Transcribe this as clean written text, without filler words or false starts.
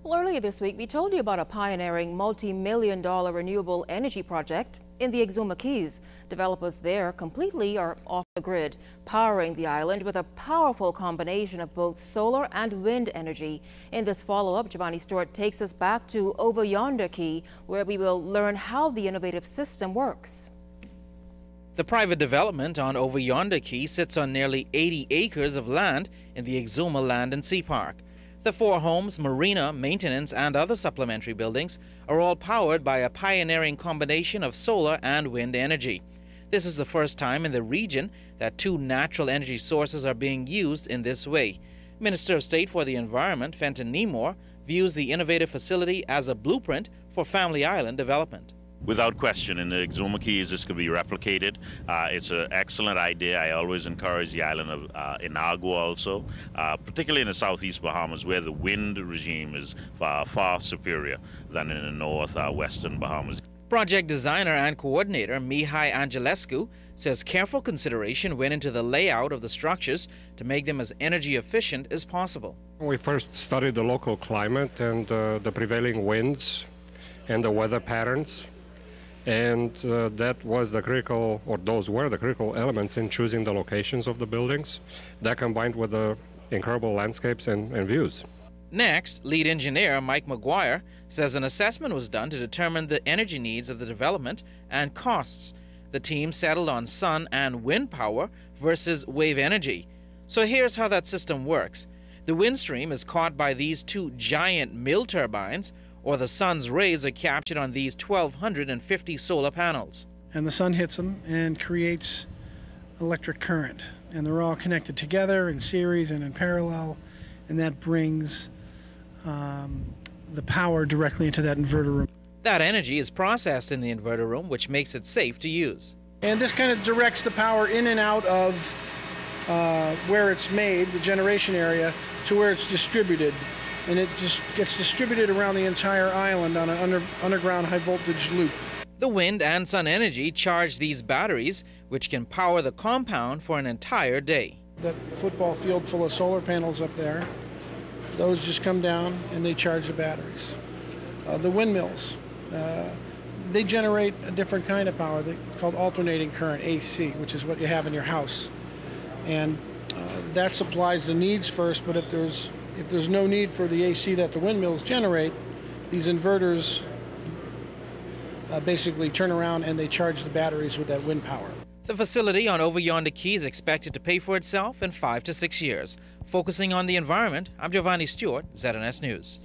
Well, earlier this week, we told you about a pioneering multi-million-dollar renewable energy project in the Exuma Keys. Developers there completely are off the grid, powering the island with a powerful combination of both solar and wind energy. In this follow-up, Giovanni Stuart takes us back to Over Yonder Cay, where we will learn how the innovative system works. The private development on Over Yonder Cay sits on nearly 80 acres of land in the Exuma Land and Sea Park. The 4 homes, marina, maintenance, and other supplementary buildings are all powered by a pioneering combination of solar and wind energy. This is the first time in the region that 2 natural energy sources are being used in this way. Minister of State for the Environment, Phenton Neymour, views the innovative facility as a blueprint for Family Island development. Without question, in the Exuma Keys, this could be replicated. It's an excellent idea. I always encourage the island of Inagua also, particularly in the southeast Bahamas, where the wind regime is far superior than in the northwestern Bahamas. Project designer and coordinator Mihai Angelescu says careful consideration went into the layout of the structures to make them as energy efficient as possible. We first studied the local climate and the prevailing winds and the weather patterns. And that was the critical, or those were the critical elements in choosing the locations of the buildings. That combined with the incredible landscapes and views. Next, lead engineer Mike McGuire says an assessment was done to determine the energy needs of the development and costs. The team settled on sun and wind power versus wave energy. So here's how that system works. The wind stream is caught by these 2 giant mill turbines, or the sun's rays are captured on these 1,250 solar panels. And the sun hits them and creates electric current. And they're all connected together in series and in parallel, and that brings the power directly into that inverter room. That energy is processed in the inverter room, which makes it safe to use. And this kind of directs the power in and out of where it's made, the generation area, to where it's distributed. And it just gets distributed around the entire island on an underground high voltage loop. The wind and sun energy charge these batteries, which can power the compound for an entire day. That football field full of solar panels up there, those just come down and they charge the batteries. The windmills, they generate a different kind of power called alternating current, AC, which is what you have in your house. And that supplies the needs first, but if there's no need for the AC that the windmills generate, these inverters basically turn around and they charge the batteries with that wind power. The facility on Over Yonder Cay is expected to pay for itself in 5 to 6 years. Focusing on the environment, I'm Giovanni Stuart, ZNS News.